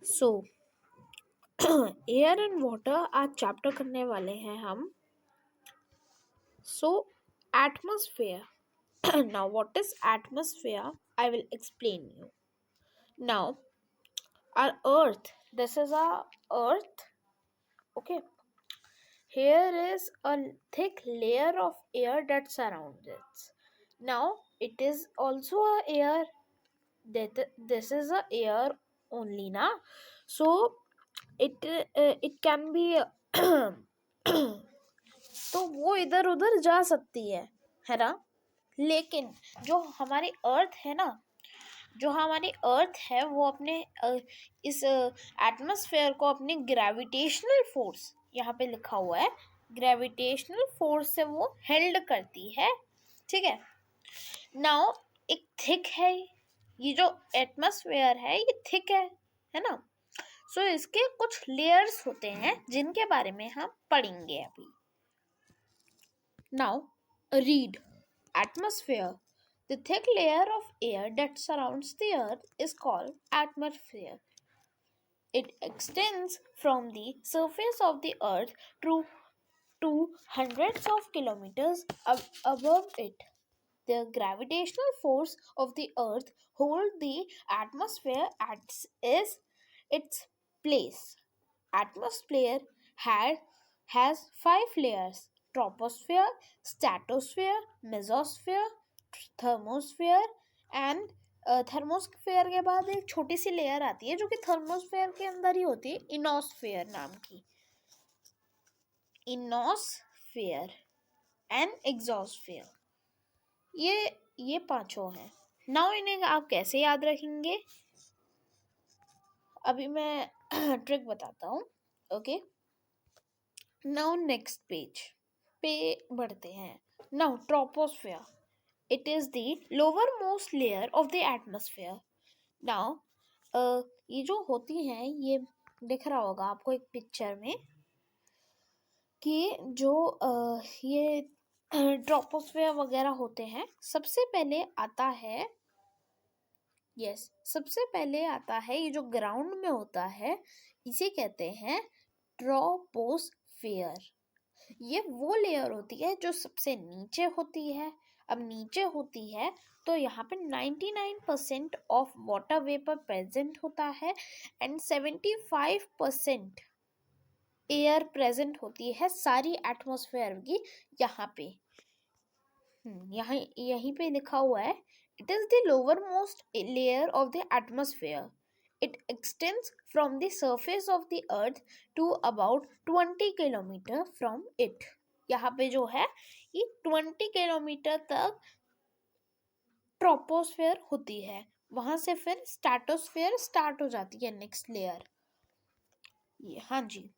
So air and water आज chapter करने वाले हैं हम. सो atmosphere. Now what is atmosphere? I will explain you. Now our earth, this is our earth. Okay, here is a thick layer of air that surrounds it. Now it is also a air, that this is a air only na. So it can be तो वो इधर उधर जा सकती है ना. लेकिन जो हमारी अर्थ है ना, जो हमारी अर्थ है वो अपने इस एटमॉस्फेयर को अपनी ग्रेविटेशनल फोर्स, यहाँ पे लिखा हुआ है ग्रेविटेशनल फोर्स से वो हेल्ड करती है. ठीक है. नाउ एक थिक है, ये जो एटमॉस्फेयर है ये थिक है ना. सो इसके कुछ लेयर्स होते हैं जिनके बारे में हम पढ़ेंगे अभी. Now read. Atmosphere. The thick layer of air that surrounds the earth is called atmosphere. It extends from the surface of the earth to hundreds of kilometers above it. The gravitational force of the earth holds the atmosphere at its place. Atmosphere has 5 layers: troposphere, stratosphere, mesosphere, thermosphere and thermosphere के बाद एक छोटी सी layer आती है जो कि thermosphere के अंदर ही होती है, इनोस्फेयर नाम की. इनोस्फेयर एंड एग्जॉस्फेयर, ये पांचों हैं. नाउ इन्हें आप कैसे याद रखेंगे, अभी मैं ट्रिक बताता हूँ. ओके, नाउ नेक्स्ट पेज पे बढ़ते हैं. Now troposphere. It is the lower most layer of the atmosphere. Now ये जो होती हैं, ये दिख रहा होगा आपको एक पिक्चर में कि जो ये ट्रोपोस्फेयर वगैरह होते हैं. सबसे पहले आता है, सबसे पहले आता है ये जो ग्राउंड में होता है, इसे कहते हैं ट्रोपोस्फेयर. ये वो लेयर होती है जो सबसे नीचे होती है. अब नीचे होती है तो यहाँ पे 99% ऑफ वाटर वेपर प्रेजेंट होता है एंड 75% एयर प्रेजेंट होती है सारी एटमॉस्फेयर की. यहाँ पे यहीं पे लिखा हुआ है, it is the lowermost layer of the atmosphere. It extends from the surface of the earth to about 20 kilometer from it. यहाँ पे जो है ये 20 किलोमीटर तक ट्रोपोस्फेयर होती है. वहां से फिर स्ट्रेटोस्फेयर स्टार्ट हो जाती है, नेक्स्ट लेयर. हाँ जी.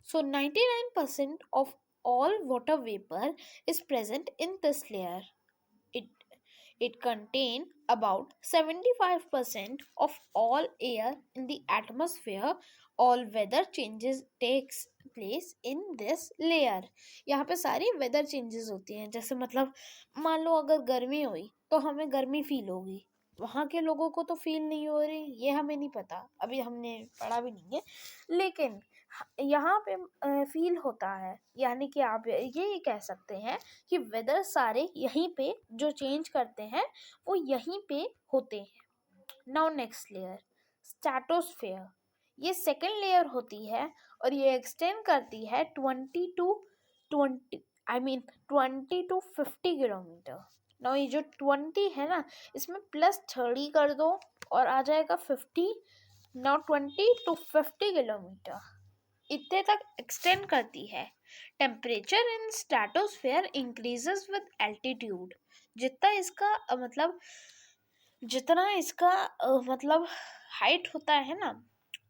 So 99% of all water vapor is present in this layer. It contains about 75% of all air in the atmosphere. All weather changes takes place in this layer. यहाँ पे सारी weather changes होती हैं. जैसे मतलब मान लो अगर गर्मी हुई तो हमें गर्मी फील होगी, वहाँ के लोगों को तो फील नहीं हो रही, ये हमें नहीं पता, अभी हमने पढ़ा भी नहीं है, लेकिन यहाँ पे फील होता है. यानी कि आप ये कह सकते हैं कि वेदर सारे यहीं पे जो चेंज करते हैं वो यहीं पे होते हैं. Now next layer, stratosphere. ये सेकंड लेयर होती है और ये एक्सटेंड करती है 20 to 50 किलोमीटर. नाउ ये जो 20 है ना, इसमें +30 कर दो और आ जाएगा 50. नाउ 20 to 50 किलोमीटर इतने तक एक्सटेंड करती है. Temperature in stratosphere increases with altitude. जितना इसका मतलब हाइट होता है ना,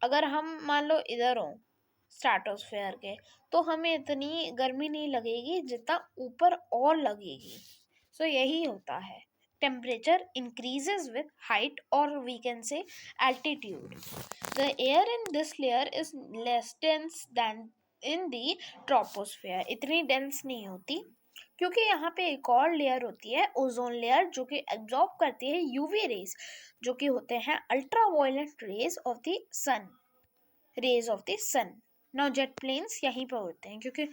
अगर हम मान लो इधर हो स्ट्रेटोस्फेयर के, तो हमें इतनी गर्मी नहीं लगेगी जितना ऊपर और लगेगी. सो यही होता है, temperature increases with height, or we can say altitude. The air in this layer is less dense than in the troposphere. इतनी dense नहीं होती क्योंकि यहाँ पे एक और लेयर होती है, ओजोन लेयर, जो कि एब्जॉर्ब करती है यूवी रेज, जो कि होते हैं ultraviolet rays of the sun. Rays of the sun. Now jet planes यहीं पर उड़ते हैं, क्योंकि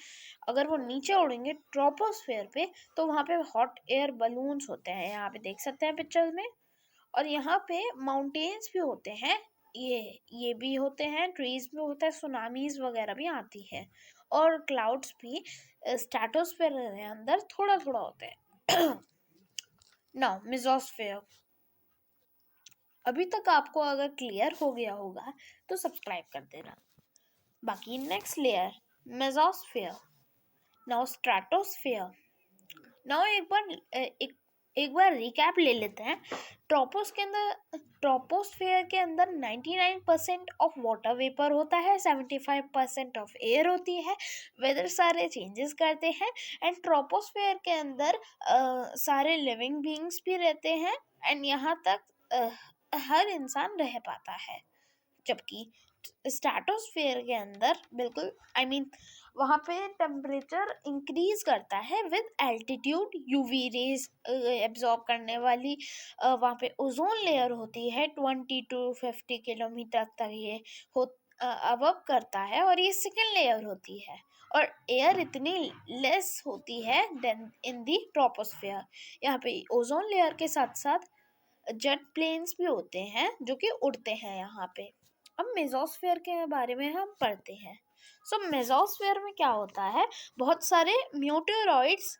अगर वो नीचे उड़ेंगे ट्रोपोस्फेयर पे तो वहाँ पे हॉट एयर बलून्स होते हैं, यहाँ पे देख सकते हैं पिक्चर में। और यहाँ पे माउंटेन्स भी होते हैं, ये भी होते हैं, ट्रीज भी होता है, सुनामीज वगैरह भी आती है, और क्लाउड्स भी स्ट्रेटोस्फेयर के अंदर थोड़ा थोड़ा होते हैं। नाउ मेसोस्फेयर, अभी तक आपको अगर क्लियर हो गया होगा तो सब्सक्राइब कर देना। बाकी next layer mesosphere, now stratosphere. Now एक बार रिकैप ले लेते हैं। ट्रोपोस्फेयर के अंदर 99% ऑफ वाटर वेपर होता है, 75% ऑफ एयर होती है, वेदर सारे चेंजेस करते हैं। एंड ट्रोपोस्फेयर के अंदर सारे लिविंग बीइंग्स भी रहते हैं, एंड यहाँ तक हर इंसान रह पाता है। जबकि स्ट्रेटोस्फेयर के अंदर बिल्कुल वहाँ पे टेम्परेचर इंक्रीज करता है with altitude, UV rays absorb करने वाली वहाँ पे ओजोन लेयर होती है 20 to 50 किलोमीटर तक ये अबव करता है, और ये सेकेंड लेयर होती है, और एयर इतनी लेस होती है देन इन दी ट्रोपोस्फेयर। यहाँ पे ओजोन लेयर के साथ साथ जेट प्लेन्स भी होते हैं जो कि उड़ते हैं यहाँ पे। अब मेसोस्फेयर के बारे में हम पढ़ते हैं। सो मेसोस्फेयर में क्या होता है, बहुत सारे म्यूटेरॉइड्स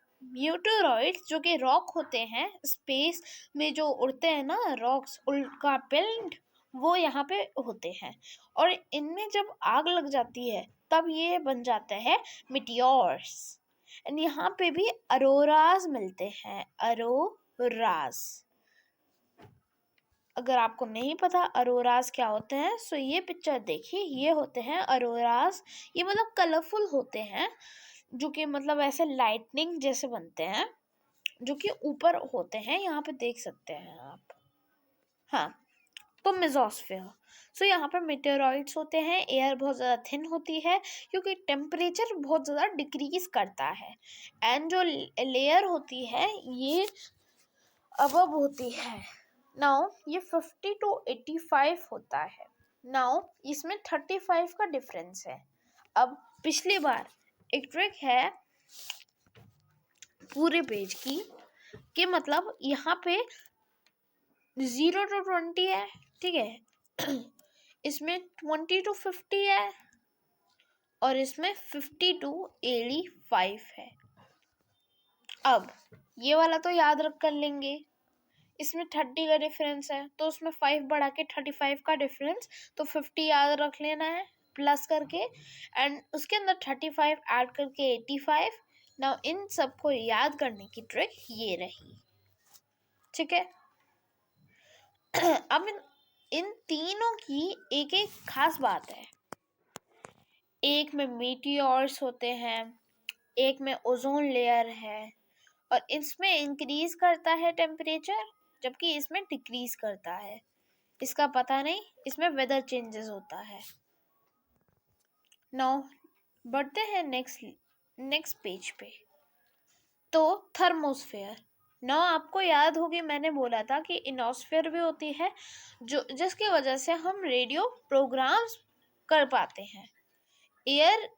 जो कि रॉक होते हैं, स्पेस में जो उड़ते हैं ना रॉक्स, उल्का पिंड, वो यहाँ पे होते हैं, और इनमें जब आग लग जाती है तब ये बन जाता है मिटियोर्स। एंड यहाँ पे भी अरोराज मिलते हैं, अरोराज। अगर आपको नहीं पता अरोराज क्या होते हैं, सो ये पिक्चर देखिए, ये होते हैं अरोराज। ये मतलब कलरफुल होते हैं, जो कि मतलब ऐसे लाइटनिंग जैसे बनते हैं, जो कि ऊपर होते हैं, यहाँ पे देख सकते हैं आप। हाँ, तो मेसोस्फेयर, सो यहाँ पर मेटेरॉइड्स होते हैं, एयर बहुत ज़्यादा थिन होती है क्योंकि टेम्परेचर बहुत ज़्यादा डिक्रीज करता है, एंड जो लेयर होती है ये अबव होती है। नाउ ये 50 to 85 होता है। नाउ इसमें 35 का डिफरेंस है। अब पिछली बार एक ट्रिक है पूरे पेज की, कि मतलब यहाँ पे 0 to 20 है, ठीक है, इसमें 20 to 50 है, और इसमें 50 to 85 है। अब ये वाला तो याद रख कर लेंगे, इसमें 30 का डिफरेंस है तो उसमें 5 बढ़ा के 35 का डिफरेंस, तो 50 याद रख लेना है प्लस करके, एंड उसके अंदर 35 ऐड करके 85। नाउ इन सबको याद करने की ट्रिक ये रही, ठीक है। अब इन तीनों की एक एक खास बात है। एक में मीटियोर्स होते हैं, एक में ओजोन लेयर है, और इसमें इंक्रीज करता है टेम्परेचर, जबकि इसमें डिक्रीज करता है। इसका पता नहीं, इसमें वेदर चेंजेस होता है। नाउ बढ़ते हैं नेक्स्ट पेज पे। तो थर्मोस्फेयर, नाउ आपको याद होगी मैंने बोला था कि इनोस्फेयर भी होती है, जो जिसकी वजह से हम रेडियो प्रोग्राम्स कर पाते हैं। एयर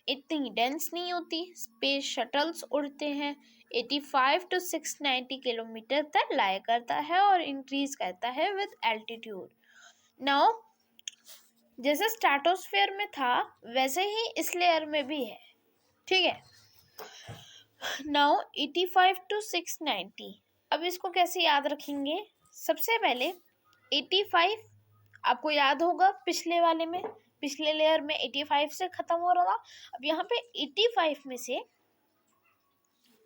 इतनी डेंस नहीं होती, स्पेस शटल्स उड़ते हैं, 85 to 690 किलोमीटर तक लाई करता है और इंक्रीज करता है विद एल्टीट्यूड। नाउ जैसे स्ट्रेटोस्फेयर में था वैसे ही इस लेयर में भी है, ठीक है। नाउ 85 to 690, अब इसको कैसे याद रखेंगे। सबसे पहले 85 आपको याद होगा पिछले लेयर में 85 से खत्म हो रहा था। अब यहाँ पे 85 में से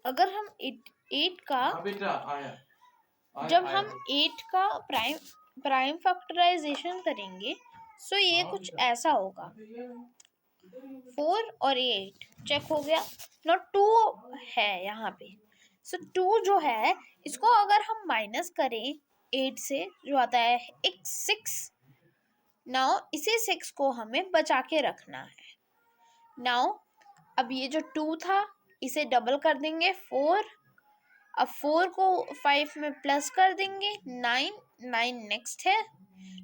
अगर हम 8 का जब हम 8 का प्राइम फैक्टराइजेशन करेंगे, सो ये कुछ ऐसा होगा, 4 और 8 चेक हो गया। नो 2 है यहाँ पे, सो 2 जो है इसको अगर हम माइनस करें 8 से, जो आता है एक 6। नाउ इसी 6 को हमें बचा के रखना है। नाउ अब ये जो 2 था इसे डबल कर देंगे 4, अब 4 को 5 में प्लस कर देंगे 9 नेक्स्ट है।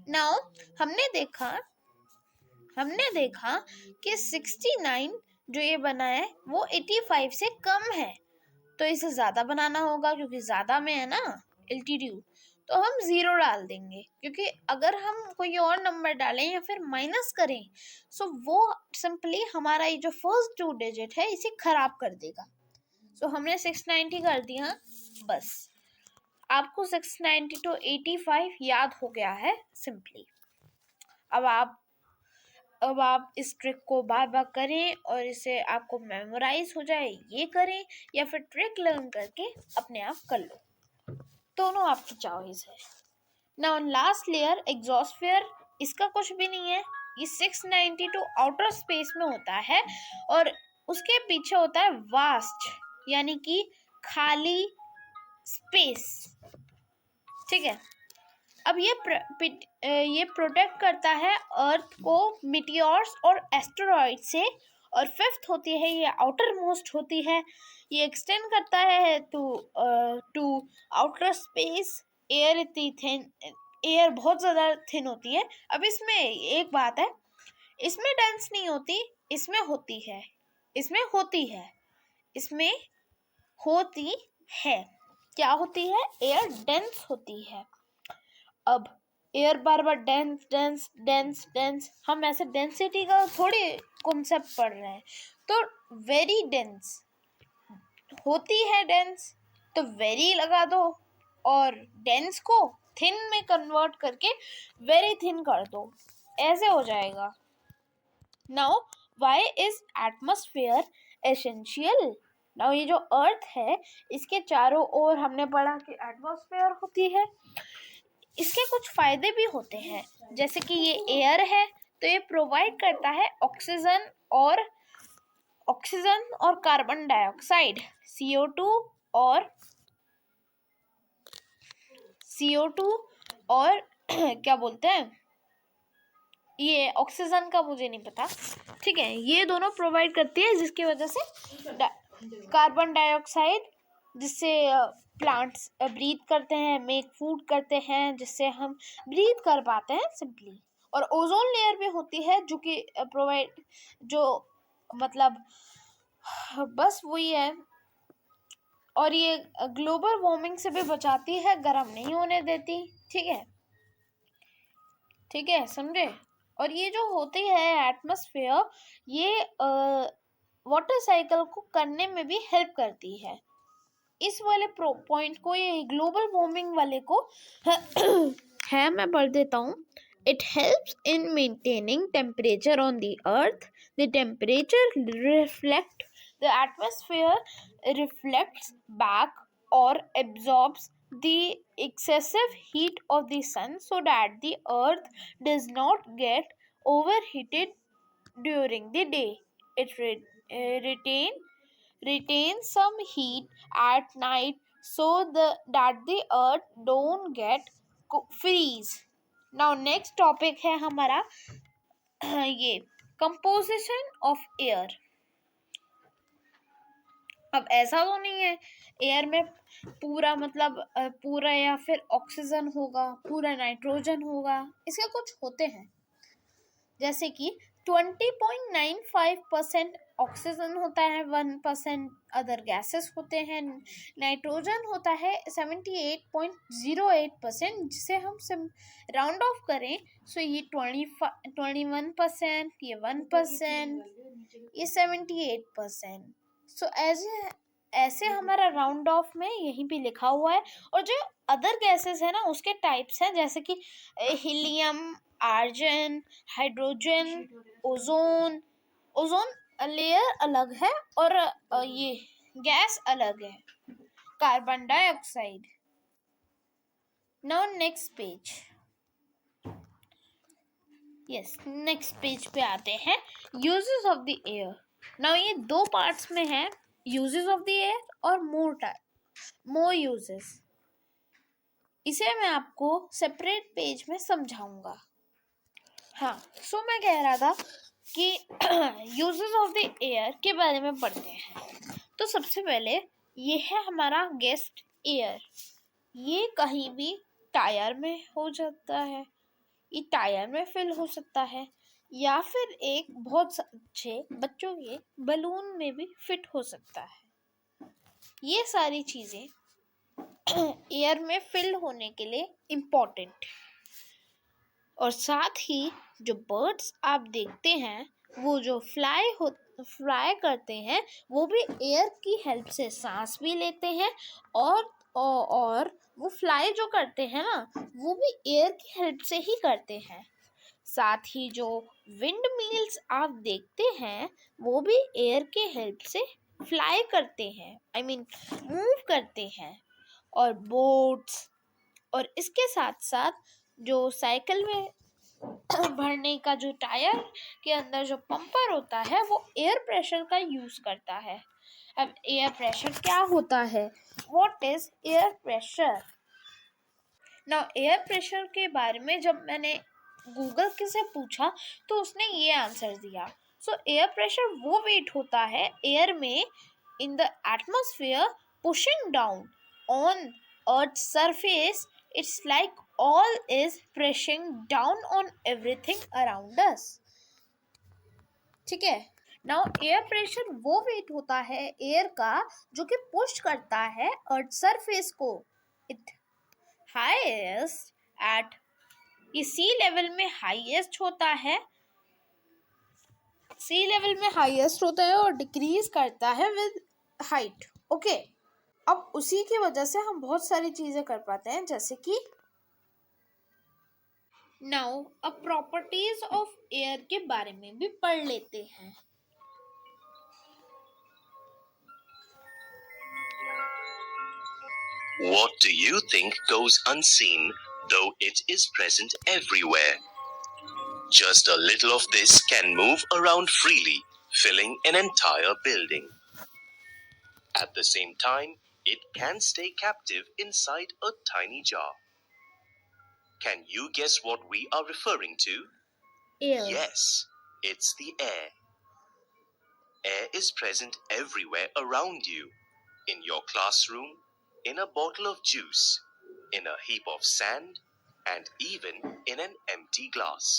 नाउ हमने देखा हमने देखा कि 69 जो ये बना है वो 85 से कम है, तो इसे ज़्यादा बनाना होगा क्योंकि ज़्यादा में है ना एल्टीट्यूड, तो हम 0 डाल देंगे, क्योंकि अगर हम कोई और नंबर डालें या फिर माइनस करें सो वो सिंपली हमारा ये जो फर्स्ट 2 डिजिट है इसे खराब कर देगा। सो हमने 690 कर दिया, बस आपको 690 to 85 याद हो गया है सिंपली। अब आप इस ट्रिक को बार बार करें और इसे आपको मेमोराइज हो जाए, ये करें या फिर ट्रिक लर्न करके अपने आप कर लो, दोनों आपकी चॉइस है। नाउ लास्ट लेयर एग्जॉस्फेयर, इसका कुछ भी नहीं है, ये 692 आउटर स्पेस में होता है और उसके पीछे होता है वास्ट यानी कि खाली स्पेस, ठीक है। अब ये प्रोटेक्ट करता है अर्थ को मिटियोर्स और एस्टेरॉइड से, और फिफ्थ होती है ये आउटर मोस्ट होती है, ये एक्सटेंड करता है टू आउटर स्पेस। एयर इतनी थिन, एयर बहुत ज़्यादा थिन होती है। अब इसमें एक बात है, इसमें डेंस नहीं होती, इसमें होती है, इसमें होती है, इसमें होती है। क्या होती है? एयर डेंस होती है। अब एयर बार बार डेंस डेंस डेंस डेंस, हम ऐसे डेंसिटी का थोड़ी कॉन्सेप्ट पढ़ रहे हैं, तो वेरी डेंस होती है डेंस, तो वेरी लगा दो और डेंस को थिन में कन्वर्ट करके वेरी थिन कर दो, ऐसे हो जाएगा। Now why is atmosphere essential? Now ये जो अर्थ है इसके चारों ओर हमने पढ़ा कि एटमॉस्फेयर होती है, इसके कुछ फायदे भी होते हैं, जैसे कि ये एयर है तो ये प्रोवाइड करता है ऑक्सीजन और कार्बन डाइऑक्साइड, CO2 और क्या बोलते हैं, ये ऑक्सीजन का मुझे नहीं पता, ठीक है, ये दोनों प्रोवाइड करती है, जिसकी वजह से कार्बन डाइऑक्साइड, जिससे प्लांट्स ब्रीथ करते हैं, मेक फूड करते हैं, जिससे हम ब्रीथ कर पाते हैं सिंपली। और ओजोन लेयर भी होती है जो कि प्रोवाइड, जो मतलब बस वही है, और ये ग्लोबल वार्मिंग से भी बचाती है, गर्म नहीं होने देती, ठीक है, समझे। और ये जो होती है एटमॉस्फेयर, ये वाटर साइकिल को करने में भी हेल्प करती है। इस वाले पॉइंट को, ये ग्लोबल वार्मिंग वाले को है, मैं पढ़ देता हूँ। It helps in maintaining temperature on the earth. The temperature the atmosphere reflects back or absorbs the excessive heat of the sun so that the earth does not get overheated during the day. It retains some heat at night so that the earth don't get freeze. Now next topic है हमारा ये composition of air. अब ऐसा तो नहीं है air में पूरा मतलब पूरा या फिर ऑक्सीजन होगा, पूरा नाइट्रोजन होगा, इसके कुछ होते हैं, जैसे कि 20.95% ऑक्सीजन होता है, 1% अदर गैसेस होते हैं, नाइट्रोजन होता है 78.08%, जिसे हम राउंड ऑफ करें सो ये 21%, ये 1%, ये 78%। सो ऐसे हमारा राउंड ऑफ में यहीं पे लिखा हुआ है। और जो अदर गैसेस है ना उसके टाइप्स हैं, जैसे कि helium, argon, hydrogen, ozone layer अलग है और ये गैस अलग है, carbon dioxide. Now next page, next page पे आते हैं, uses of the air. Now ये दो पार्ट्स में है, यूजेस ऑफ द एयर और मोर यूजेस। इसे मैं आपको सेपरेट पेज में समझाऊंगा। हाँ, सो मैं कह रहा था कि यूजेस ऑफ द एयर के बारे में पढ़ते हैं। तो सबसे पहले ये है हमारा गेस्ट एयर। ये कहीं भी टायर में हो जाता है, ये टायर में फिल हो सकता है, या फिर एक बहुत अच्छे बच्चों के बलून में भी फिट हो सकता है। ये सारी चीजें एयर में फिल होने के लिए इम्पोर्टेंट। और साथ ही जो बर्ड्स आप देखते हैं वो जो फ्लाई करते हैं वो भी एयर की हेल्प से सांस भी लेते हैं, और वो फ्लाई जो करते हैं ना वो भी एयर की हेल्प से ही करते हैं। साथ ही जो विंड मिल्स आप देखते हैं वो भी एयर के हेल्प से फ्लाई करते हैं, आई मीन मूव करते हैं। और बोट्स, और इसके साथ साथ जो साइकिल में भरने का जो टायर के अंदर जो पंपर होता है वो एयर प्रेशर का यूज करता है। अब एयर प्रेशर क्या होता है? What is air pressure? Now air pressure के बारे में जब मैंने गूगल के से पूछा तो उसने ये आंसर दिया। सो एयर प्रेशर वो वेट होता है एयर में in the atmosphere pushing down on earth surface. It's like all is pressing down on everything around us। ठीक है। नाउ एयर प्रेशर वो वेट होता है एयर का जो कि पुश करता है अर्थ सरफेस को। इट हाईएस्ट एट, ये सी लेवल में हाईएस्ट होता है, सी लेवल में हाईएस्ट होता है और डिक्रीज करता है विद हाइट। ओके, अब उसी की वजह से हम बहुत सारी चीजें कर पाते हैं, जैसे कि नाउ अब प्रॉपर्टीज ऑफ एयर के बारे में भी पढ़ लेते हैं। What do you think goes unseen, though it is present everywhere? Just a little of this can move around freely, filling an entire building. At the same time, it can stay captive inside a tiny jar. Can you guess what we are referring to? Air. Yes, it's the air. Air is present everywhere around you, in your classroom, in a bottle of juice, in a heap of sand, and even in an empty glass.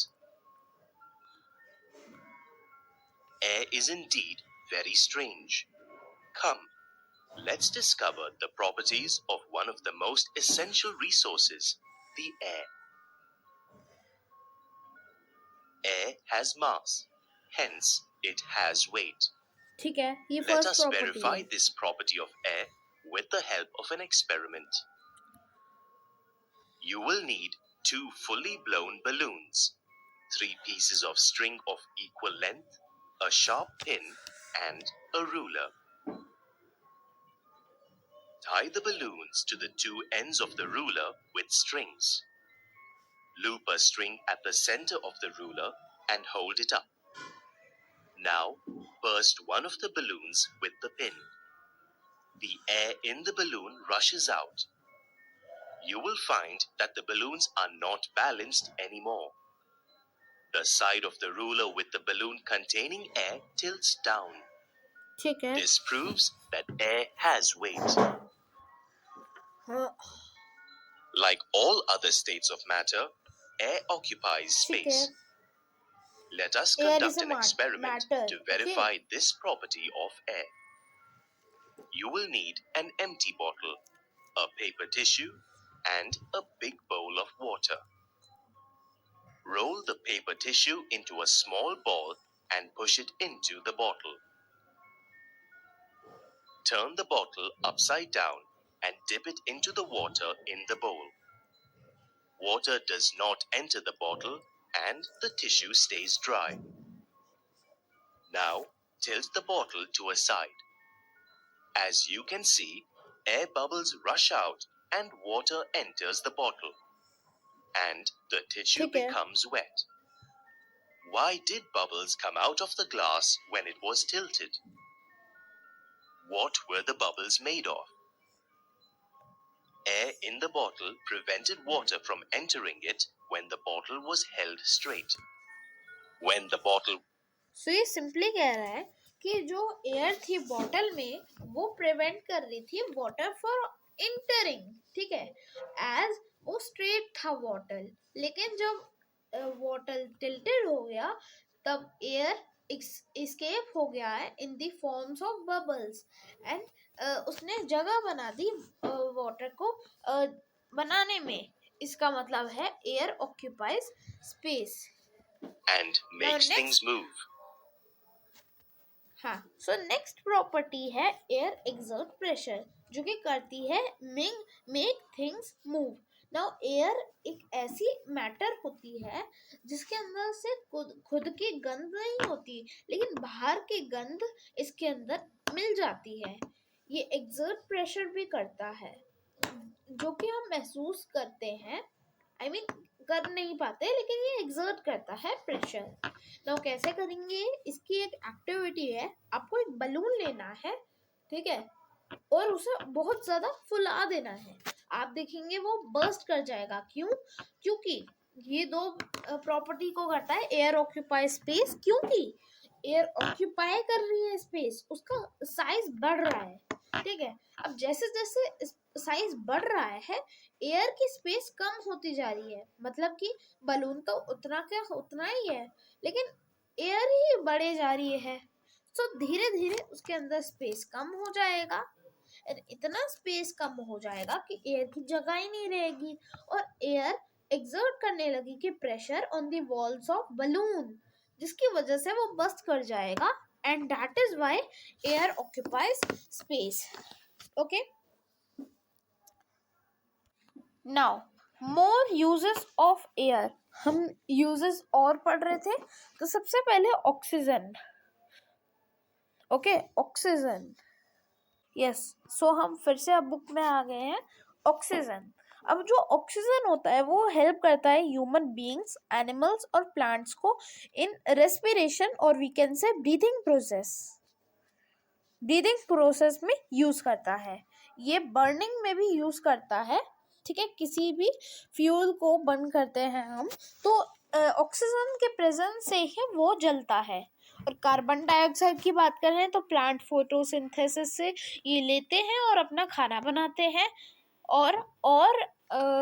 Air is indeed very strange. Come, let's discover the properties of one of the most essential resources, the air. Air has mass, hence it has weight. ठीक है, ये Let first us property verify है। this property of air with the help of an experiment. You will need 2 fully blown balloons, 3 pieces of string of equal length, a sharp pin, and a ruler. Tie the balloons to the 2 ends of the ruler with strings. Loop a string at the center of the ruler and hold it up. Now, burst one of the balloons with the pin. The air in the balloon rushes out. You will find that the balloons are not balanced anymore. The side of the ruler with the balloon containing air tilts down. ठीक है। This proves that air has weight. Like all other states of matter, air occupies ठीक space. है। Let us Air is conduct a an experiment matter, to verify this property of air. You will need an empty bottle, a paper tissue, and a big bowl of water. Roll the paper tissue into a small ball and push it into the bottle. Turn the bottle upside down and dip it into the water in the bowl. Water does not enter the bottle and the tissue stays dry. Now, tilt the bottle to a side. As you can see, air bubbles rush out and water enters the bottle. And the tissue ठीक है। becomes wet. Why did bubbles come out of the glass when it was tilted? What were the bubbles made of? Air in the bottle prevented water from entering it when the bottle was held straight. When the bottle सो ये simply कह रहा है कि जो air थी bottle में वो prevent कर रही थी वाटर फॉर इंटरिंग। ठीक है, एज वो स्ट्रेट था बॉटल, लेकिन जब बॉटल टिल्टेड हो गया तब एयर escape हो गया है in the forms of bubbles and उसने जगह बना दी वाटर को बनाने में. इसका मतलब है air occupies space and makes things move. हाँ, सो नेक्स्ट प्रॉपर्टी है एयर एक्सर्ट प्रेशर, जो कि करती है make things move. Now air एक ऐसी मैटर होती है जिसके अंदर से खुद की गंध नहीं होती, लेकिन बाहर की गंध इसके अंदर मिल जाती है. ये एक्सर्ट प्रेशर भी करता है, जो कि हम महसूस करते हैं. I mean, कर नहीं पाते, लेकिन ये एक्सर्ट करता है प्रेशर. तो कैसे करेंगे? इसकी एक एक्टिविटी है, आपको एक बलून लेना है, ठीक है, और उसे बहुत ज्यादा फुला देना है. आप देखेंगे वो बर्स्ट कर जाएगा. क्योंकि ये दो प्रॉपर्टी को करता है. एयर ऑक्यूपाई स्पेस, क्योंकि एयर ऑक्यूपाई कर रही है स्पेस, उसका साइज बढ़ रहा है, ठीक है. अब जैसे जैसे साइज बढ़ रहा है, एयर की स्पेस कम होती जा रही है. मतलब कि बलून तो उतना ही है, लेकिन एयर ही बढ़े जा रही है. तो धीरे धीरे उसके अंदर स्पेस कम हो जाएगा. इतना स्पेस कम हो जाएगा कि एयर की जगह ही नहीं रहेगी, और एयर एक्सर्ट करने लगी कि pressure on the walls of balloon, जिसकी वजह से वो बस्ट कर जाएगा. And that is why air occupies space. Okay, now more uses of air. हम यूजेस और पढ़ रहे थे. तो सबसे पहले oxygen. Okay, oxygen, yes. So हम फिर से अब बुक में आ गए हैं. ऑक्सीजन. अब जो ऑक्सीजन होता है वो हेल्प करता है ह्यूमन बीइंग्स, एनिमल्स और प्लांट्स को इन रेस्पिरेशन, और we can say breathing process में यूज करता है. ये बर्निंग में भी यूज करता है, ठीक है. किसी भी फ्यूल को बर्न करते हैं हम, तो ऑक्सीजन के प्रेजेंस से ही वो जलता है. और कार्बन डाइऑक्साइड की बात करें तो प्लांट फोटोसिंथेसिस से ये लेते हैं और अपना खाना बनाते हैं. और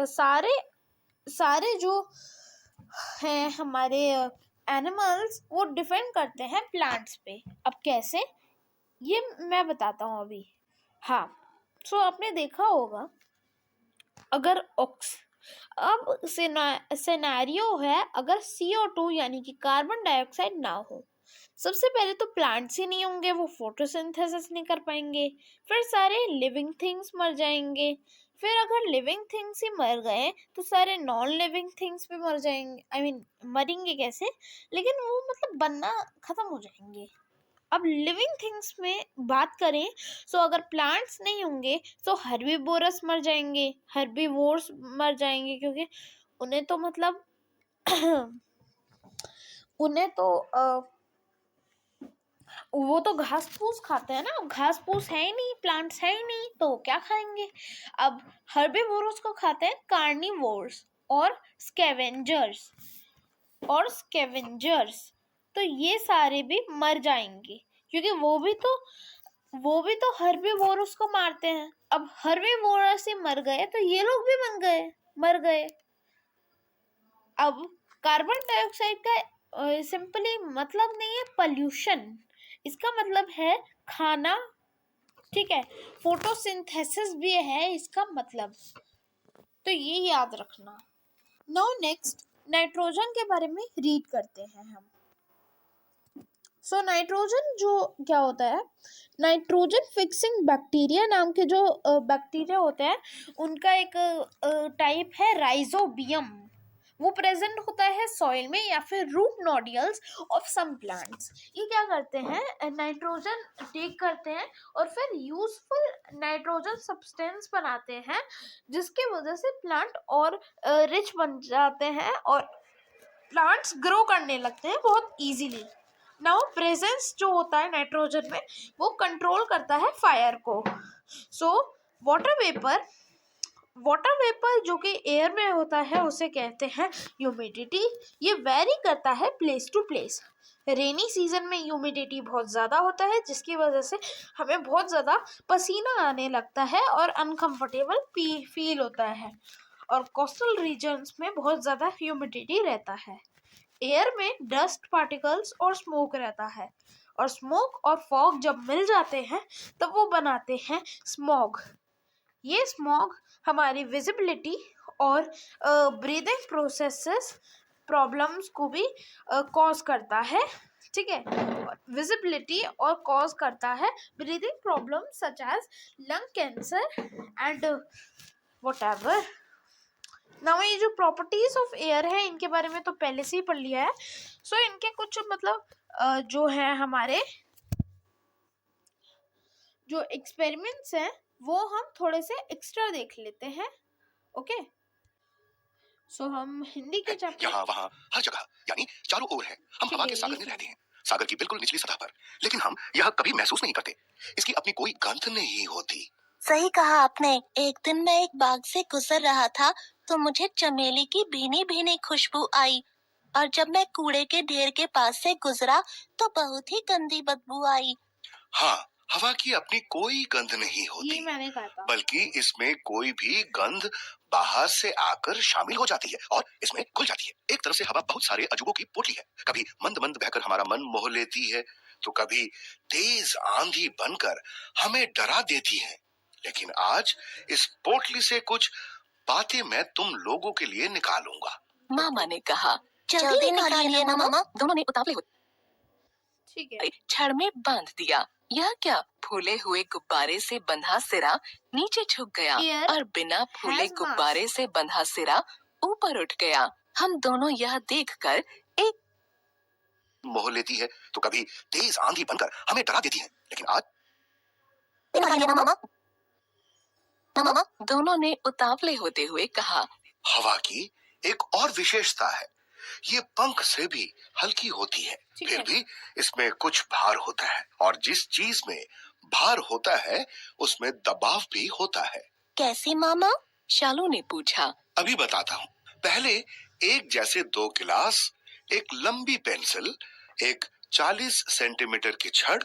सारे जो हैं हमारे एनिमल्स, वो डिपेंड करते हैं प्लांट्स पे. अब कैसे, ये मैं बताता हूँ अभी. हाँ, सो आपने देखा होगा, अगर अब सिनेरियो है, अगर CO2 यानी कि कार्बन डाइऑक्साइड ना हो, सबसे पहले तो प्लांट्स ही नहीं होंगे, वो फोटोसिंथेसिस नहीं कर पाएंगे. फिर सारे लिविंग थिंग्स मर जाएंगे. फिर अगर लिविंग थिंग्स ही मर गए तो सारे नॉन लिविंग थिंग्स भी मर जाएंगे. I mean, मरेंगे कैसे, लेकिन वो मतलब बनना खत्म हो जाएंगे. अब लिविंग थिंग्स में बात करें, तो अगर प्लांट्स नहीं होंगे तो हर्बीवोरस मर जाएंगे, हर्बीवोर्स मर जाएंगे, क्योंकि उन्हें तो मतलब उन्हें तो वो तो घास फूस खाते हैं ना. घास फूस है ही नहीं, प्लांट्स है ही नहीं, तो क्या खाएंगे. अब हर्बीवोरस को खाते हैं कार्निवोर्स और स्कैवेंजर्स. तो ये सारे भी मर जाएंगे, क्योंकि वो भी तो हर्बीवोरस को मारते हैं. अब हर्बीवोरस ही मर गए तो ये लोग भी मर गए. अब कार्बन डाइऑक्साइड का सिंपली मतलब नहीं है पॉल्यूशन, इसका मतलब है खाना, ठीक है. फोटोसिंथेसिस भी है इसका मतलब, तो ये याद रखना. नाउ नेक्स्ट, नाइट्रोजन के बारे में रीड करते हैं हम. सो नाइट्रोजन जो क्या होता है, नाइट्रोजन फिक्सिंग बैक्टीरिया नाम के जो बैक्टीरिया होते हैं, उनका एक टाइप है राइजोबियम. वो प्रेजेंट होता है सॉइल में या फिर root nodules of some plants. ये क्या करते हैं, नाइट्रोजन टेक करते हैं और फिर यूजफुल नाइट्रोजन सब्सटेंस बनाते हैं, जिसकी वजह से प्लांट और रिच बन जाते हैं और प्लांट्स ग्रो करने लगते हैं बहुत इजीली. नाउ प्रेजेंस जो होता है नाइट्रोजन में, वो कंट्रोल करता है फायर को. सो वाटर वेपर जो कि एयर में होता है उसे कहते हैं ह्यूमिडिटी. ये वेरी करता है place to place. Rainy season में ह्यूमिडिटी बहुत ज़्यादा होता है, जिसकी वजह से हमें बहुत ज़्यादा पसीना आने लगता है और अनकंफर्टेबल फील होता है. और कोस्टल रीजन्स में बहुत ज़्यादा ह्यूमिडिटी रहता है. एयर में डस्ट पार्टिकल्स और स्मोक रहता है, और स्मोक और फॉग जब मिल जाते हैं तब वो बनाते हैं स्मॉग। ये स्मॉग हमारी विजिबिलिटी और ब्रीदिंग प्रोसेसेस प्रॉब्लम्स को भी कॉज करता है, ठीक है। विजिबिलिटी और कॉज करता है breathing problem such as lung cancer and whatever. Now ये जो प्रॉपर्टीज ऑफ एयर है इनके बारे में तो पहले से ही पढ़ लिया है। सो इनके कुछ मतलब जो है हमारे जो एक्सपेरिमेंट्स हैं वो हम थोड़े से एक्स्ट्रा देख लेते हैं। ओके, सो हम हिंदी के चैप्टर यहाँ वहाँ हर जगह, यानी चारों ओर है। हम हवा के सागर में रहते हैं, सागर की बिल्कुल निचली सतह पर, लेकिन हम यह कभी महसूस नहीं करते। इसकी अपनी कोई गंध नहीं होती। सही कहा आपने। एक दिन मैं एक बाग से गुजर रहा था तो मुझे चमेली की भीनी भीनी खुशबू आई, और जब मैं कूड़े के ढेर के पास से गुजरा तो बहुत ही गंदी बदबू आई। हाँ, हवा की अपनी कोई गंध नहीं ये होती, मैंने कहा था। बल्कि इसमें कोई भी गंध बाहर से आकर शामिल हो जाती है और इसमें घुल जाती है। एक तरह से हवा बहुत सारे अजूबों की पोटली है। कभी मंद मंद बहकर हमारा मन मोह लेती है, तो कभी तेज आंधी बनकर हमें डरा देती है। लेकिन आज इस पोटली से कुछ बातें मैं तुम लोगों के लिए निकालूंगा। मामा ने कहा, जल्दी निकालिए ना मामा। दोनों ने उतावले हो ठीक है, छड़ में बांध दिया। यह क्या? फूले हुए गुब्बारे से बंधा सिरा नीचे झुक गया Air और बिना फूले has गुब्बारे से बंधा सिरा ऊपर उठ गया। हम दोनों यह देखकर एक मोह लेती है, तो कभी तेज आंधी बनकर हमें डरा देती है। लेकिन आज मामा दोनों ने उतावले होते हुए कहा, हवा की एक और विशेषता है, ये पंख से भी हल्की होती है, ठीक फिर है। भी इसमें कुछ भार होता है, और जिस चीज में भार होता है उसमें दबाव भी होता है। कैसे मामा? शालू ने पूछा। अभी बताता हूँ। पहले एक जैसे 2 गिलास, एक लंबी पेंसिल, एक 40 सेंटीमीटर की छड़,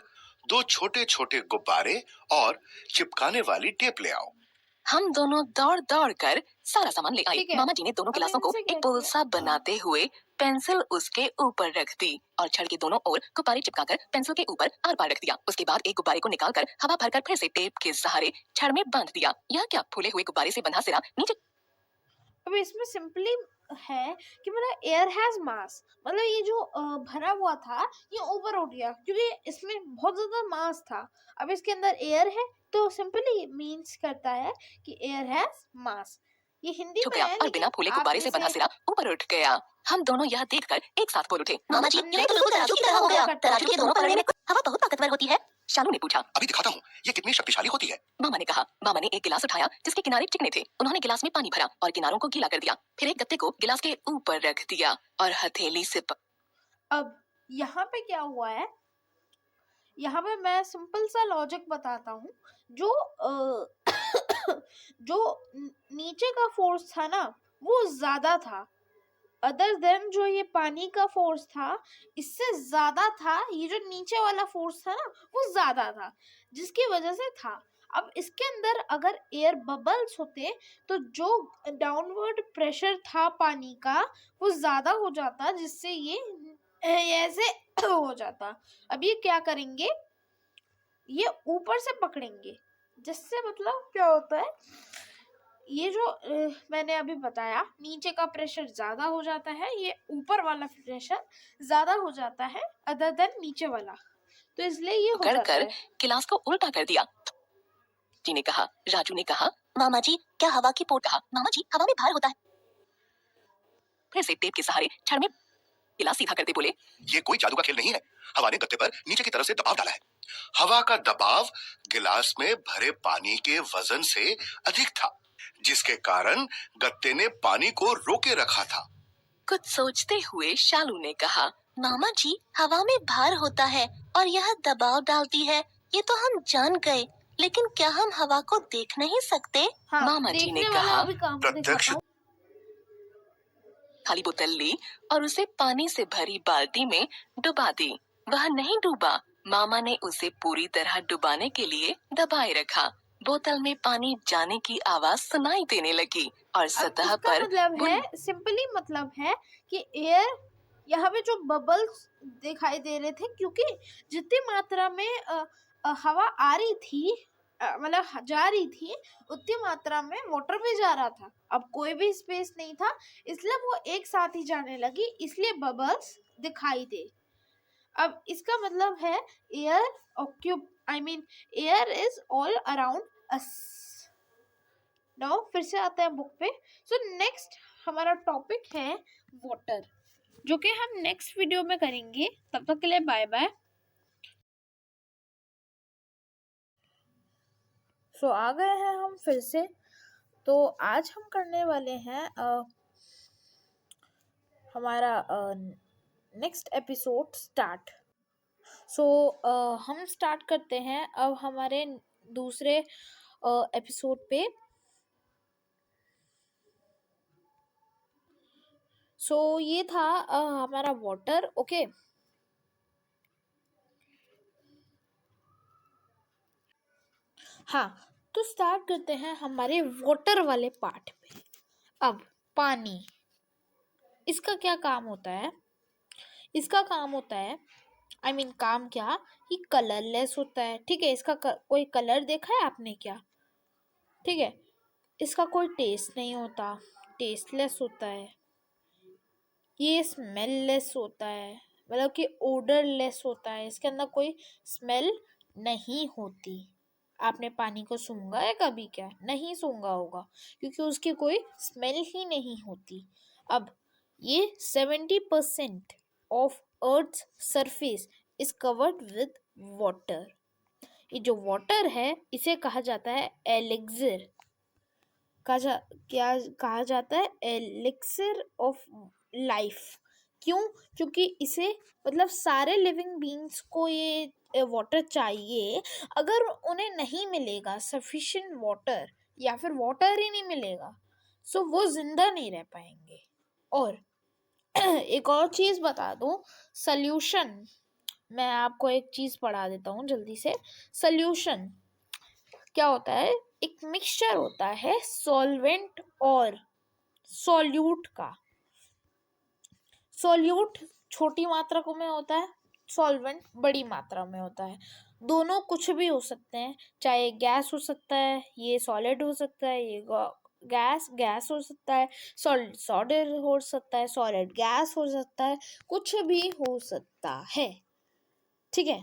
2 छोटे छोटे गुब्बारे और चिपकाने वाली टेप ले आओ। हम दोनों दौड़ दौड़ कर सारा सामान ले आए। ठीक है। मामा जी ने दोनों अब गिलासों को इनसे एक क्या पुल किया? सा बनाते हुए पेंसिल उसके ऊपर रख दी और छड़ के दोनों ओर गुब्बारे चिपकाकर पेंसिल के ऊपर आर पार रख दिया। उसके बाद एक गुब्बारे को निकालकर हवा भरकर फिर से टेप के सहारे छड़ में बांध दिया। यह क्या? फूले हुए गुब्बारे से बंधा सिरा नीचे। अब इसमें सिंपली है कि मतलब एयर हैज मास, मतलब ये जो भरा हुआ था ये ऊपर उठ गया क्योंकि इसमें बहुत ज्यादा मास था। अब इसके अंदर एयर है तो सिंपली मीन्स करता है कि एयर हैज मास। ये हिंदी छुप में गया है, और बिना लेकिन फूले आप गुब्बारे से बंधा इसे- सिरा ऊपर उठ गया। हम दोनों यह देखकर एक साथ बोल उठे, मामा जी, हमने ये तो बिल्कुल तराजू की तरह हो गया। करते तराजू के दोनों पलड़े में हवा बहुत ताकतवर होती है। शालू ने पूछा। अभी दिखाता हूँ ये कितनी शक्तिशाली होती है। मामा ने कहा। मामा ने एक गिलास उठाया जिसके किनारे चिकने थे। उन्होंने गिलास में पानी भरा और किनारों को गीला कर दिया। फिर एक गत्ते को गिलास के ऊपर रख दिया और हथेली से अब यहाँ पे क्या हुआ है, यहाँ पे मैं सिंपल सा लॉजिक बताता हूँ। जो जो नीचे का फोर्स था ना वो ज्यादा था, अदर देन जो ये पानी का फोर्स था इससे ज्यादा था। ये जो नीचे वाला फोर्स था ना वो ज्यादा था, जिसकी वजह से था। अब इसके अंदर अगर एयर बबल्स होते तो जो डाउनवर्ड प्रेशर था पानी का वो ज्यादा हो जाता, जिससे ये ऐसे हो जाता। अब ये क्या करेंगे, ये ऊपर से पकड़ेंगे, जिससे मतलब क्या होता है, ये जो मैंने अभी बताया नीचे का प्रेशर ज्यादा हो जाता है, ये ऊपर वाला प्रेशर ज्यादा हो जाता है अदर देन नीचे वाला, तो इसलिए ये हो जाता है। गिलास को उल्टा कर दिया। जी ने कहा। राजू ने कहा, मामा जी क्या हवा की पोट? कहा, मामा जी हवा में भार होता है। फिर से टेप के सहारे छड़ में गिलास सीधा करते बोले, ये कोई जादू का खेल नहीं है। हवा ने गत्ते पर नीचे की तरफ से दबाव डाला है। हवा का दबाव गिलास में भरे पानी के वजन से अधिक था, जिसके कारण गत्ते ने पानी को रोके रखा था। कुछ सोचते हुए शालू ने कहा, मामा जी हवा में भार होता है और यह दबाव डालती है, ये तो हम जान गए, लेकिन क्या हम हवा को देख नहीं सकते? हाँ, मामा जी ने देखने वाला कहा, अभी काम प्रत्यक्ष दिखाता हूँ। खाली बोतल ली और उसे पानी से भरी बाल्टी में डुबा दी। वह नहीं डूबा। मामा ने उसे पूरी तरह डुबाने के लिए दबाए रखा। बोतल में पानी जाने की आवाज सुनाई देने लगी और अब सतह इसका पर मतलब है, सिंपली मतलब है कि एयर यहाँ पे जो बबल्स दिखाई दे रहे थे, क्योंकि जितनी मात्रा में हवा आ रही थी, मतलब जा रही थी, उतनी मात्रा में वाटर भी जा रहा था। अब कोई भी स्पेस नहीं था, इसलिए वो एक साथ ही जाने लगी, इसलिए बबल्स दिखाई दे। अब इसका मतलब है air is all around us. Now फिर से आते हैं बुक पे। सो नेक्स्ट हमारा टॉपिक है वाटर, जो कि हम नेक्स्ट वीडियो में करेंगे। तब तक के लिए बाय बाय। सो आ गए हैं हम फिर से। तो आज हम करने वाले हैं हमारा नेक्स्ट एपिसोड स्टार्ट। सो हम स्टार्ट करते हैं अब हमारे दूसरे एपिसोड पे। सो ये था हमारा वाटर। ओके, हाँ, तो स्टार्ट करते हैं हमारे वाटर वाले पार्ट पे। अब पानी, इसका क्या काम होता है? इसका काम होता है, काम क्या, ये कलरलेस होता है। ठीक है, इसका कोई कलर देखा है आपने क्या? ठीक है, इसका कोई टेस्ट नहीं होता, टेस्टलेस होता है। ये स्मेललेस होता है, मतलब कि ओडरलेस होता है। इसके अंदर कोई स्मेल नहीं होती। आपने पानी को सूंघा है कभी? क्या नहीं सूंघा होगा, क्योंकि उसकी कोई स्मेल ही नहीं होती। अब ये 70% of earth surface is covered with water. ये जो वाटर है, इसे कहा जाता है एलिक्सिर। क्या कहा जाता है? Elixir of life. क्यों? क्योंकि इसे, मतलब सारे लिविंग बींग्स को ये वाटर चाहिए। अगर उन्हें नहीं मिलेगा सफिशिएंट वाटर, या फिर वाटर ही नहीं मिलेगा, सो वो जिंदा नहीं रह पाएंगे। और एक और चीज बता दूं, सल्यूशन, मैं आपको एक चीज पढ़ा देता हूँ जल्दी से। सल्यूशन क्या होता है? एक मिक्सचर होता है सॉल्वेंट और सॉल्यूट का। सॉल्यूट छोटी मात्रा में होता है, सॉल्वेंट बड़ी मात्रा में होता है। दोनों कुछ भी हो सकते हैं, चाहे गैस हो सकता है, ये सॉलिड हो सकता है, ये गैस हो सकता है, सॉलिड हो सकता है, सॉलिड गैस हो सकता है, कुछ भी हो सकता है। ठीक है,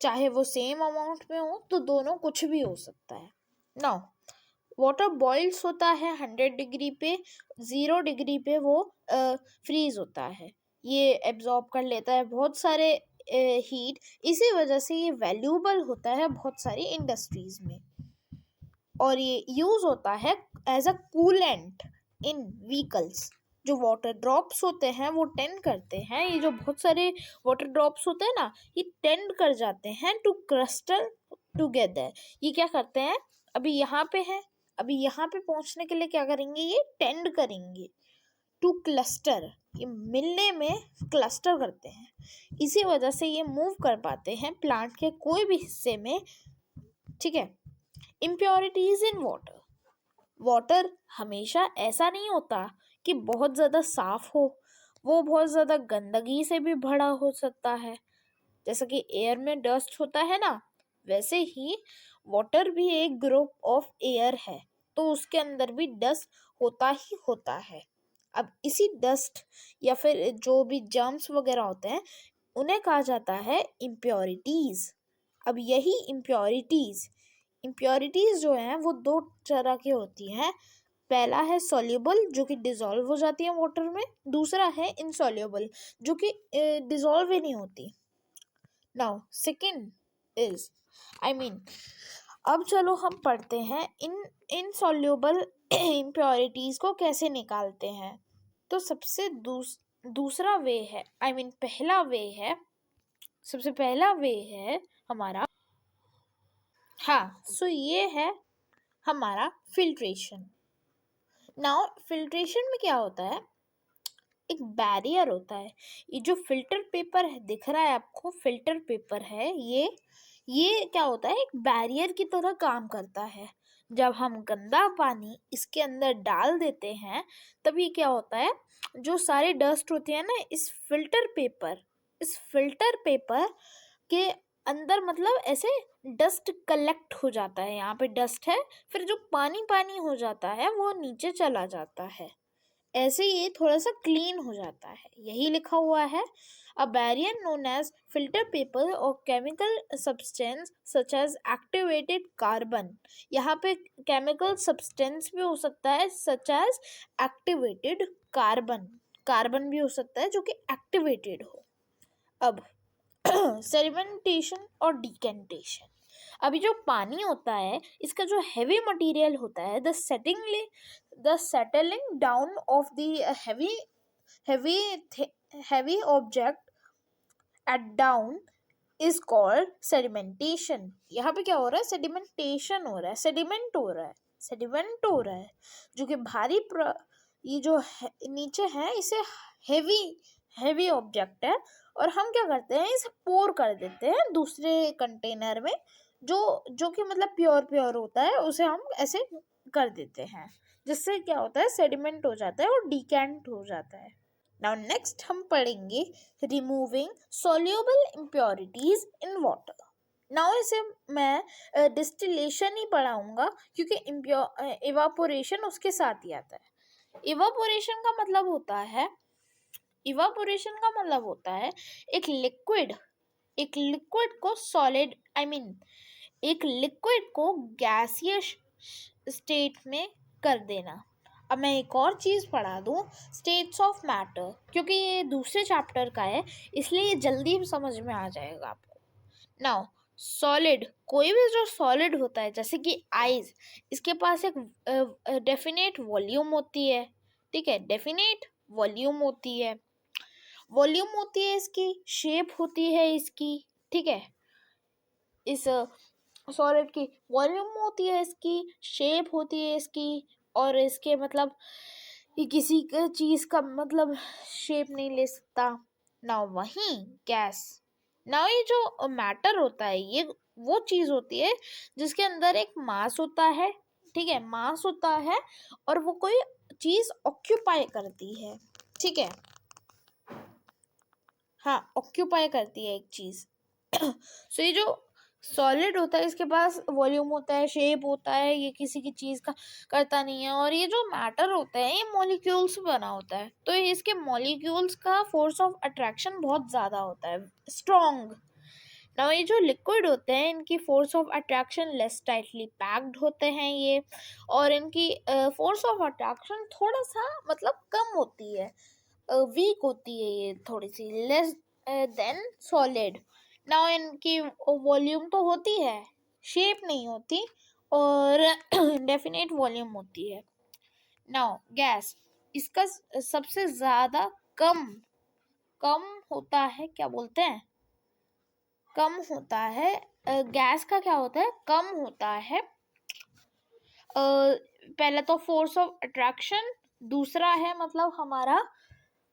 चाहे वो सेम अमाउंट में हो, तो दोनों कुछ भी हो सकता है। नाउ वाटर बॉइल्स होता है 100 डिग्री पे, 0 डिग्री पे वो फ्रीज होता है। ये एब्जॉर्ब कर लेता है बहुत सारे हीट। इसी वजह से ये वैल्यूएबल होता है बहुत सारी इंडस्ट्रीज में, और ये यूज होता है as a coolant in vehicles. जो वाटर ड्रॉप्स होते हैं वो टेंड करते हैं, ये जो बहुत सारे वाटर ड्रॉप्स होते हैं ना, ये टेंड कर जाते हैं टू क्रिस्टल टुगेदर। ये क्या करते हैं, अभी यहाँ पे है, अभी यहाँ पे पहुंचने के लिए क्या करेंगे, ये टेंड करेंगे टू क्लस्टर। ये मिलने में क्लस्टर करते हैं, इसी वजह से ये मूव कर पाते हैं प्लांट के कोई भी हिस्से में। ठीक है, इम्प्योरिटीज इन वाटर। वाटर हमेशा ऐसा नहीं होता कि बहुत ज़्यादा साफ हो, वो बहुत ज़्यादा गंदगी से भी भरा हो सकता है। जैसा कि एयर में डस्ट होता है ना, वैसे ही वाटर भी एक ग्रुप ऑफ एयर है, तो उसके अंदर भी डस्ट होता ही होता है। अब इसी डस्ट या फिर जो भी जर्म्स वगैरह होते हैं, उन्हें कहा जाता है इम्प्योरिटीज। अब यही इम्प्योरिटीज जो हैं वो दो तरह की होती हैं। पहला है सॉल्युबल, जो कि डिसॉल्व हो जाती है वाटर में। दूसरा है इनसॉल्युबल, जो कि डिसॉल्व ही नहीं होती। नाउ सेकंड इज अब चलो हम पढ़ते हैं इन इनसॉल्युबल इम्प्योरिटीज को कैसे निकालते हैं। तो सबसे दूसरा वे है, पहला वे है, सबसे पहला वे है हमारा, हाँ, सो ये है हमारा फिल्ट्रेशन। नाउ फिल्ट्रेशन में क्या होता है, एक बैरियर होता है। ये जो फिल्टर पेपर है, दिख रहा है आपको, फिल्टर पेपर है ये क्या होता है, एक बैरियर की तरह काम करता है, जब हम गंदा पानी इसके अंदर डाल देते हैं तभी क्या होता है, जो सारी डस्ट होती है ना इस फिल्टर पेपर के अंदर मतलब ऐसे डस्ट कलेक्ट हो जाता है, यहाँ पे डस्ट है, फिर जो पानी पानी हो जाता है वो नीचे चला जाता है, ऐसे ये थोड़ा सा क्लीन हो जाता है। यही लिखा हुआ है, a barrier known as filter paper और chemical substance such as activated carbon. यहाँ पे केमिकल सब्सटेंस भी हो सकता है such as activated carbon, carbon भी हो सकता है जो कि एक्टिवेटेड हो। अब सेडिमेंटेशन और डिकेंटेशन, अभी जो पानी होता है इसका जो हैवी मटेरियल होता है, the settling down of the heavy object at down is called sedimentation. यहाँ पे क्या हो रहा है, सेडिमेंटेशन हो रहा है, सेडिमेंट हो रहा है जो कि भारी ये जो नीचे है इसे हैवी ऑब्जेक्ट है, और हम क्या करते हैं इसे पोर कर देते हैं दूसरे कंटेनर में जो कि मतलब प्योर होता है, उसे हम ऐसे कर देते हैं, जिससे क्या होता है सेडिमेंट हो जाता है और डिकेंट हो जाता है। नाउ नेक्स्ट हम पढ़ेंगे removing soluble impurities in water. Now इसे मैं डिस्टिलेशन ही पढ़ाऊंगा क्योंकि इवापोरेशन उसके साथ ही आता है। इवापोरेशन का मतलब होता है एक लिक्विड को सॉलिड एक लिक्विड को गैसियस स्टेट में कर देना। अब मैं एक और चीज़ पढ़ा दूँ, स्टेट्स ऑफ मैटर, क्योंकि ये दूसरे चैप्टर का है इसलिए ये जल्दी समझ में आ जाएगा आपको। नाउ सॉलिड, कोई भी जो सॉलिड होता है जैसे कि आइस, इसके पास एक डेफिनेट वॉल्यूम होती है, ठीक है, डेफिनेट वॉल्यूम होती है इसकी, शेप होती है इसकी, ठीक है, इस सॉलिड की वॉल्यूम होती है इसकी, शेप होती है इसकी, और इसके मतलब ये किसी चीज़ का मतलब शेप नहीं ले सकता ना। वहीं गैस, ना ये जो मैटर होता है ये वो चीज़ होती है जिसके अंदर एक मास होता है, ठीक है, मास होता है और वो कोई चीज़ ऑक्यूपाई करती है, ठीक है, हाँ ऑक्यूपाई करती है एक चीज़। सो ये जो सॉलिड होता है इसके पास वॉल्यूम होता है, शेप होता है, ये किसी की चीज़ का करता नहीं है। और ये जो मैटर होता है ये मॉलिक्यूल्स से बना होता है, तो इसके मॉलिक्यूल्स का फोर्स ऑफ अट्रैक्शन बहुत ज़्यादा होता है, स्ट्रॉन्ग। ना ये जो लिक्विड होते हैं इनकी force of attraction less tightly packed होते हैं ये, और इनकी फोर्स ऑफ अट्रैक्शन थोड़ा सा मतलब कम होती है, वीक होती है ये थोड़ी सी, लेस देन सॉलिड। नाउ इनकी वॉल्यूम तो होती है, शेप नहीं होती, और डेफिनेट वॉल्यूम होती है। नाउ गैस, इसका सबसे ज़्यादा कम होता है, क्या बोलते हैं, कम होता है, गैस का क्या होता है, कम होता है। पहले तो फोर्स ऑफ अट्रैक्शन, दूसरा है मतलब हमारा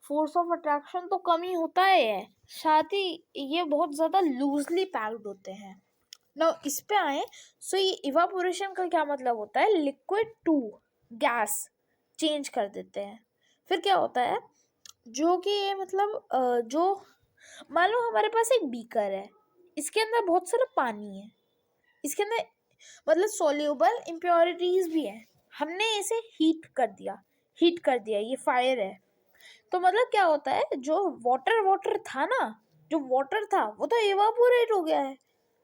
फोर्स ऑफ अट्रैक्शन तो कम ही होता है, साथ ही ये बहुत ज़्यादा लूजली पैक्ड होते हैं। ना इस पे आए, सो ये इवापोरेशन का क्या मतलब होता है, लिक्विड टू गैस चेंज कर देते हैं। फिर क्या होता है, जो कि ये मतलब जो मान लो हमारे पास एक बीकर है, इसके अंदर बहुत सारा पानी है, इसके अंदर मतलब सोल्यूबल इम्प्योरिटीज भी है, हमने इसे हीट कर दिया, ये फायर है, तो मतलब क्या होता है, जो वाटर था ना, जो वाटर था वो तो इवापोरेट हो गया है,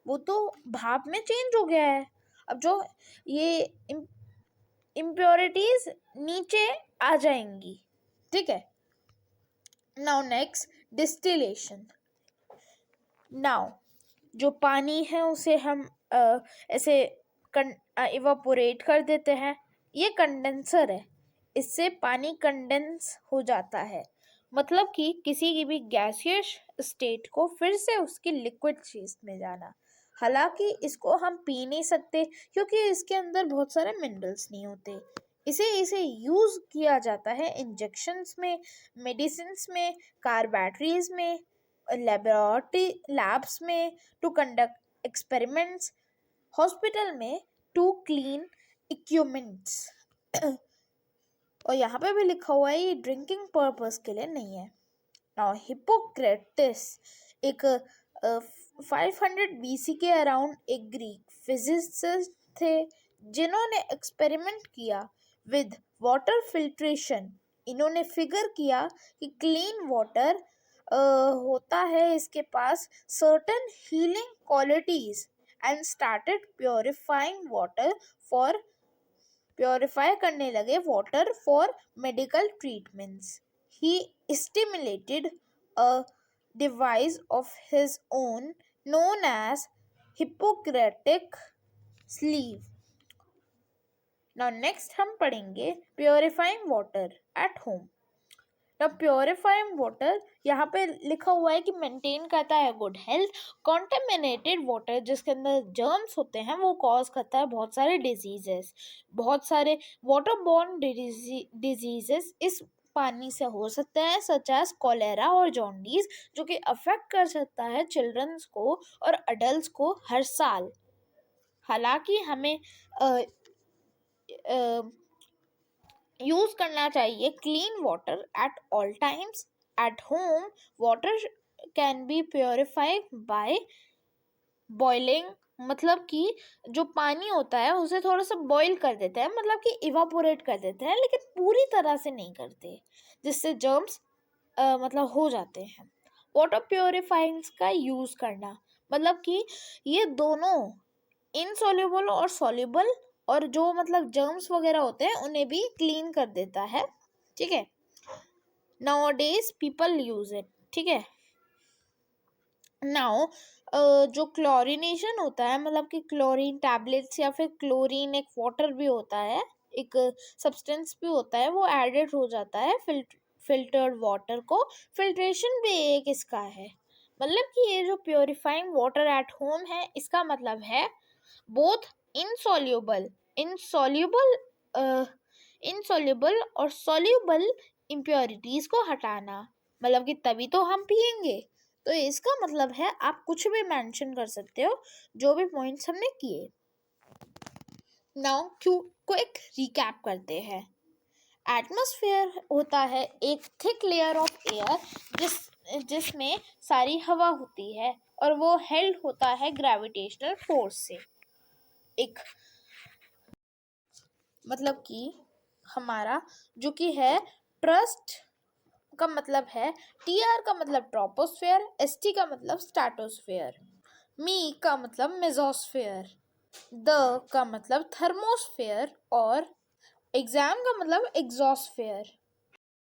वो तो भाप में चेंज हो गया है। अब जो ये इम्प्योरिटीज नीचे आ जाएंगी, ठीक है। Now next distillation. नाउ जो पानी है उसे हम ऐसे इवापोरेट कर देते हैं, ये कंडेंसर है, इससे पानी कंडेंस हो जाता है, मतलब कि किसी की भी गैसियस स्टेट को फिर से उसकी लिक्विड चीज में जाना। हालांकि इसको हम पी नहीं सकते क्योंकि इसके अंदर बहुत सारे मिनरल्स नहीं होते। इसे यूज किया जाता है इंजेक्शंस में, मेडिसिन्स में, कार बैटरीज में, लेबोरेटरी लैब्स में, टू कंडक्ट एक्सपेरिमेंट्स, हॉस्पिटल में टू क्लीन इक्विपमेंट्स और यहाँ पे भी लिखा हुआ है ये ड्रिंकिंग पर्पस के लिए नहीं है। नाउ हिप्पोक्रेटिस एक 500 BC के अराउंड एक ग्रीक फिजिसिस्ट थे जिन्होंने एक्सपेरिमेंट किया विद वाटर फिल्ट्रेशन। इन्होंने फिगर किया कि क्लीन वाटर होता है इसके पास certain healing qualities and started purifying water for purify करने लगे water for medical treatments. He stimulated a device of his own known as Hippocratic sleeve. Now next हम पढ़ेंगे purifying water at home. Now purifying water यहाँ पे लिखा हुआ है कि मेंटेन करता है गुड हेल्थ। कॉन्टेमिनेटेड वाटर जिसके अंदर जर्म्स होते हैं वो कॉज करता है बहुत सारे डिजीजेस, बहुत सारे वाटर बॉर्न डिजीजेस इस पानी से हो सकते हैं सच एज कॉलेरा और जॉन्डिस जो कि अफेक्ट कर सकता है चिल्ड्रंस को और अडल्ट्स को हर साल। हालांकि हमें यूज करना चाहिए clean water at all times. At home water can be purified by boiling, मतलब कि जो पानी होता है उसे थोड़ा सा बॉईल कर देते हैं, मतलब कि इवापोरेट कर देते हैं, लेकिन पूरी तरह से नहीं करते जिससे जर्म्स मतलब हो जाते हैं। वाटर प्योरीफाइंग्स का यूज करना मतलब कि ये दोनों इनसॉल्युबल और सॉल्युबल और जो मतलब जर्म्स वगैरह होते हैं उन्हें भी क्लीन कर देता है। ठीक है, नाउअडेज पीपल यूज इट। ठीक है, नाउ जो क्लोरिनेशन होता है मतलब कि क्लोरीन टैबलेट्स या फिर क्लोरीन एक वाटर भी होता है, एक सब्सटेंस भी होता है, वो एडेड हो जाता है फिल्टर्ड वाटर को। फिल्ट्रेशन भी एक इसका है। मतलब कि ये जो प्योरीफाइंग वाटर एट होम है इसका मतलब है बोथ इनसॉल्युबल और सॉल्युबल इम्प्योरिटीज को हटाना, मतलब कि तभी तो हम पिएंगे। तो इसका मतलब है आप कुछ भी मेंशन कर सकते हो जो भी पॉइंट्स हमने किए। नाउ क्विक रिकैप करते हैं। एटमॉस्फेयर होता है एक थिक लेयर ऑफ एयर जिसमें सारी हवा होती है और वो हेल्ड होता है ग्रेविटेशनल फोर्स से। एक मतलब कि हमारा जो कि है ट्रस्ट का मतलब है, टीआर का मतलब ट्रोपोस्फेयर, एसटी का मतलब स्ट्रेटोस्फेयर, मी का मतलब मेसोस्फेयर, द का मतलब थर्मोस्फेयर और एग्जाम का मतलब एग्जॉस्फेयर।